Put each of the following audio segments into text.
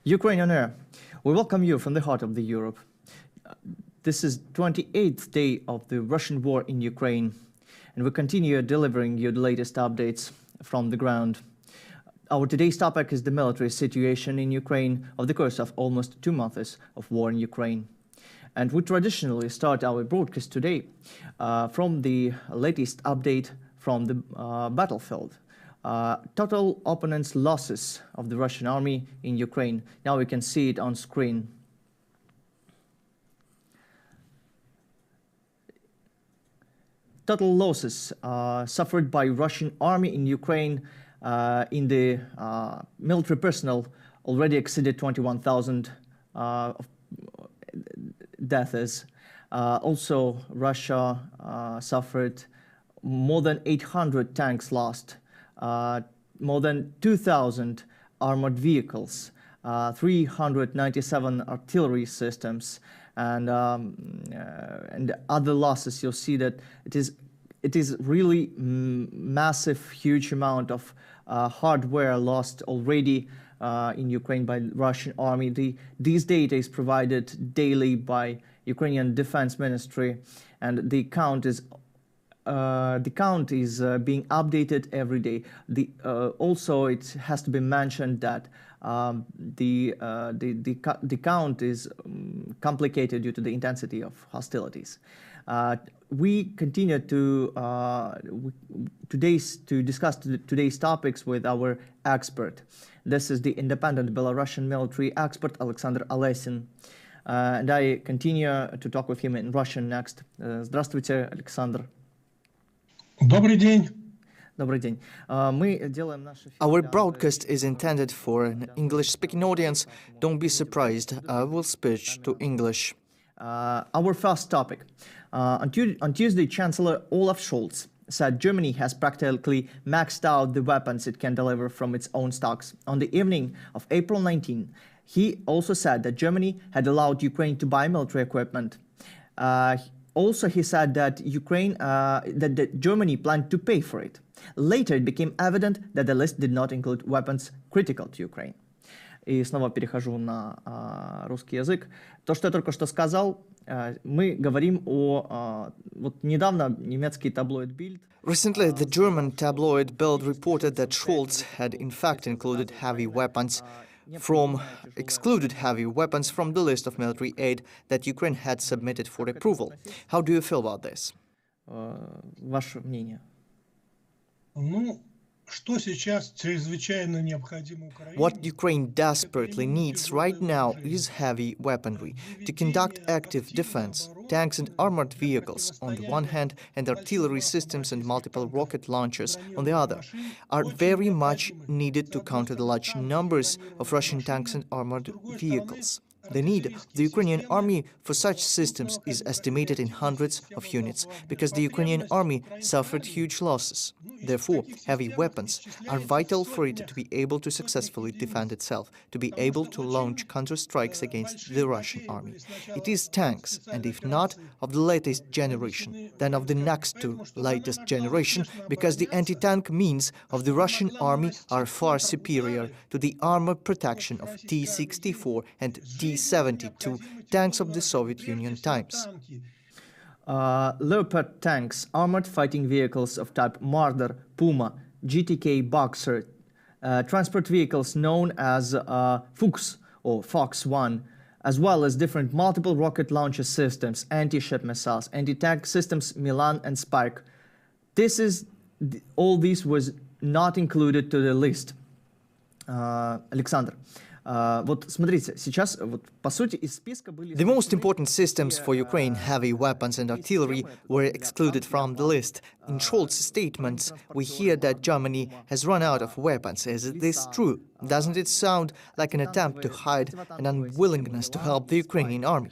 Ukraine on Air. We welcome you from the heart of the Europe. This is 28th day of the Russian war in Ukraine, and we continue delivering you the latest updates from the ground. Our today's topic is the military situation in Ukraine of the course of almost 2 months of war in Ukraine. And we traditionally start our broadcast today from the latest update from the battlefield. Total opponents' losses of the Russian army in Ukraine. Now we can see it on screen. Total losses suffered by Russian army in Ukraine in the military personnel already exceeded 21,000 deaths. Also, Russia suffered more than 800 tanks lost. More than 2,000 armored vehicles, 397 artillery systems, and other losses. You'll see that it is really massive, huge amount of hardware lost already in Ukraine by the Russian army. These data is provided daily by Ukrainian Defense Ministry, and the count is being updated every day. Also, it has to be mentioned that the count is complicated due to the intensity of hostilities. We continue to discuss today's topics with our expert. This is the independent Belarusian military expert Alexander Alesin. And I continue to talk with him in Russian next. Здравствуйте, Alexander. Добрый день. Добрый день. Our broadcast is intended for an English-speaking audience. Don't be surprised, I will switch to English. Our first topic. On Tuesday, Chancellor Olaf Scholz said Germany has practically maxed out the weapons it can deliver from its own stocks. On the evening of April 19, he also said that Germany had allowed Ukraine to buy military equipment. Also, he said that Germany planned to pay for it. Later, it became evident that the list did not include weapons critical to Ukraine. И снова перехожу на русский язык. То, что я только что сказал, мы говорим о... Вот недавно немецкий таблоид Bild... Recently, the German tabloid Bild reported that Scholz had in fact excluded heavy weapons from the list of military aid that Ukraine had submitted for approval. How do you feel about this? Ваше мнение? What Ukraine desperately needs right now is heavy weaponry to conduct active defense. Tanks and armored vehicles on the one hand and artillery systems and multiple rocket launchers on the other are very much needed to counter the large numbers of Russian tanks and armored vehicles. The need of the Ukrainian army for such systems is estimated in hundreds of units, because the Ukrainian army suffered huge losses. Therefore, heavy weapons are vital for it to be able to successfully defend itself, to be able to launch counter-strikes against the Russian army. It is tanks, and if not of the latest generation, then of the next to latest generation, because the anti-tank means of the Russian army are far superior to the armored protection of T-64 and T-72 tanks of the Soviet Union times. Leopard tanks, armored fighting vehicles of type Marder, Puma, GTK Boxer, transport vehicles known as Fuchs or Fox-1, as well as different multiple rocket launcher systems, anti-ship missiles, anti-tank systems Milan and Spike. All this was not included to the list. Alexander. Вот смотрите, сейчас вот по сути из списка были... The most important systems for Ukraine, heavy weapons and artillery, were excluded from the list. In Scholz's statements, we hear that Germany has run out of weapons. Is this true? Doesn't it sound like an attempt to hide an unwillingness to help the Ukrainian army?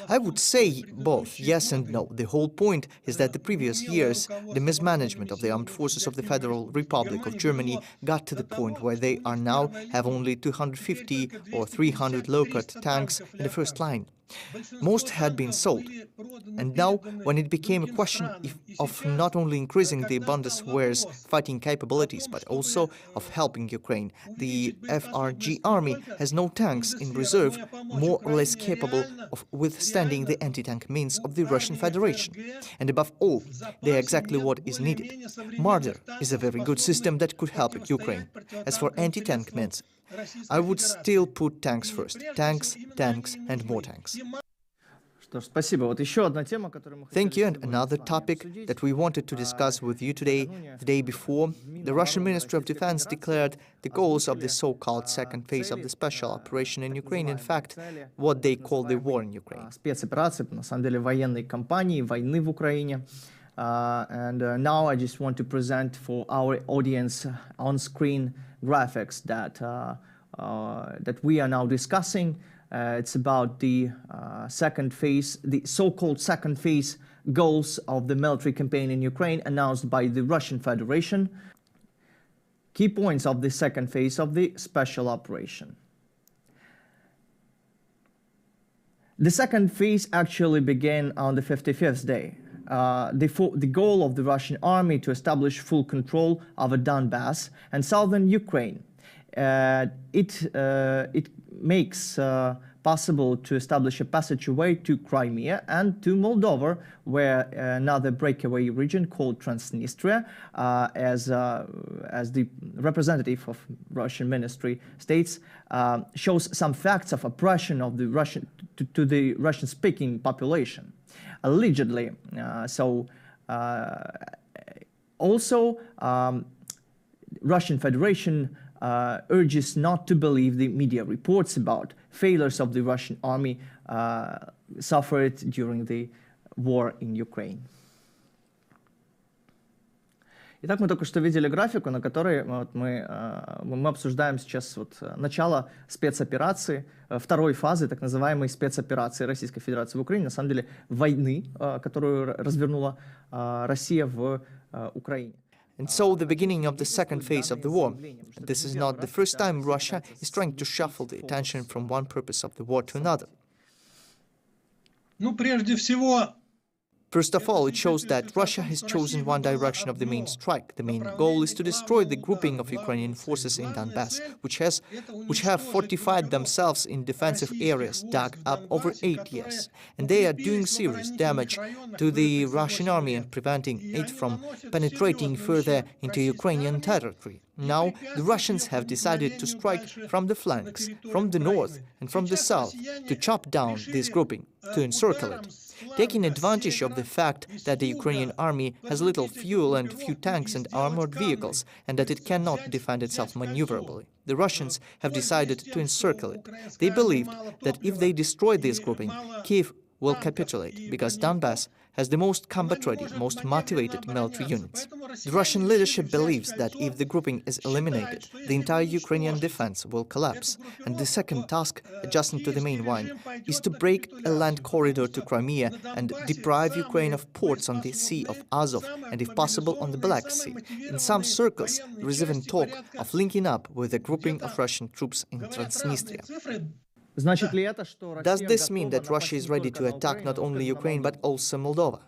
I would say both, yes and no. The whole point is that the previous years, the mismanagement of the armed forces of the Federal Republic of Germany got to the point where they are now have only 200 250 or 300 Leopard tanks in the first line. Most had been sold, and now, when it became a question of not only increasing the Bundeswehr's fighting capabilities, but also of helping Ukraine, the FRG army has no tanks in reserve more or less capable of withstanding the anti-tank means of the Russian Federation. And above all, they are exactly what is needed. Marder is a very good system that could help Ukraine. As for anti-tank means, I would still put tanks first. Tanks, tanks, and more tanks. Thank you. And another topic that we wanted to discuss with you today, the day before, the Russian Ministry of Defense declared the goals of the so-called second phase of the special operation in Ukraine, in fact, what they call the war in Ukraine. And now I just want to present for our audience on-screen graphics that we are now discussing. It's about the second phase, the so-called second phase goals of the military campaign in Ukraine announced by the Russian Federation. Key points of the second phase of the special operation. The second phase actually began on the 55th day. The goal of the Russian army to establish full control over Donbass and southern Ukraine. It makes possible to establish a passageway to Crimea and to Moldova, where another breakaway region called Transnistria, as the representative of Russian ministry states, shows some facts of oppression of the Russian to the Russian-speaking population, allegedly. Also, Russian Federation urges not to believe the media reports about failures of the Russian army suffered during the war in Ukraine. Итак, мы только что видели графику, на которой мы обсуждаем сейчас начало спецоперации, второй фазы так называемой спецоперации Российской Федерации в Украине, на самом деле войны, которую развернула Россия в Украине. And so the beginning of the second phase of the war. This is not the first time Russia is trying to shuffle the attention from one purpose of the war to another. First of all, it shows that Russia has chosen one direction of the main strike. The main goal is to destroy the grouping of Ukrainian forces in Donbass, which have fortified themselves in defensive areas dug up over 8 years. And they are doing serious damage to the Russian army and preventing it from penetrating further into Ukrainian territory. Now, the Russians have decided to strike from the flanks, from the north and from the south, to chop down this grouping, to encircle it. Taking advantage of the fact that the Ukrainian army has little fuel and few tanks and armored vehicles, and that it cannot defend itself maneuverably, the Russians have decided to encircle it. They believed that if they destroy this grouping, Kiev will capitulate, because Donbass has the most combat-ready, most motivated military units. The Russian leadership believes that if the grouping is eliminated, the entire Ukrainian defense will collapse, and the second task, adjacent to the main one, is to break a land corridor to Crimea and deprive Ukraine of ports on the Sea of Azov and, if possible, on the Black Sea. In some circles, there is even talk of linking up with a grouping of Russian troops in Transnistria. Does this mean that Russia is ready to attack not only Ukraine but also Moldova?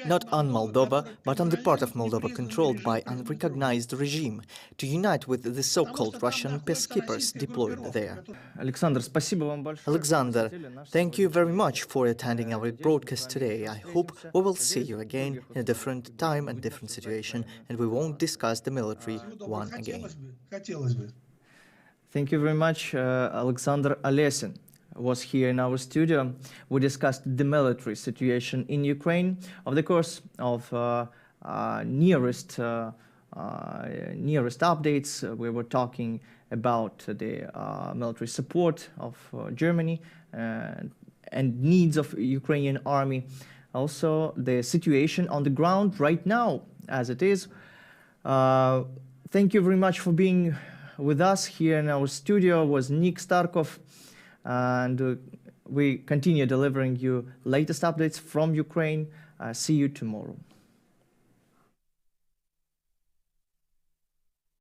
Not on Moldova, but on the part of Moldova controlled by unrecognized regime, to unite with the so-called Russian peacekeepers deployed there. Alexander, thank you very much for attending our broadcast today. I hope we will see you again in a different time and different situation, and we won't discuss the military one again. Thank you very much. Alexander Alesin was here in our studio. We discussed the military situation in Ukraine. Over the course of nearest updates, we were talking about the military support of Germany and needs of Ukrainian army. Also, the situation on the ground right now, as it is. Thank you very much for being with us here in our studio. Was Nick Starkov, and we continue delivering you latest updates from Ukraine. See you tomorrow.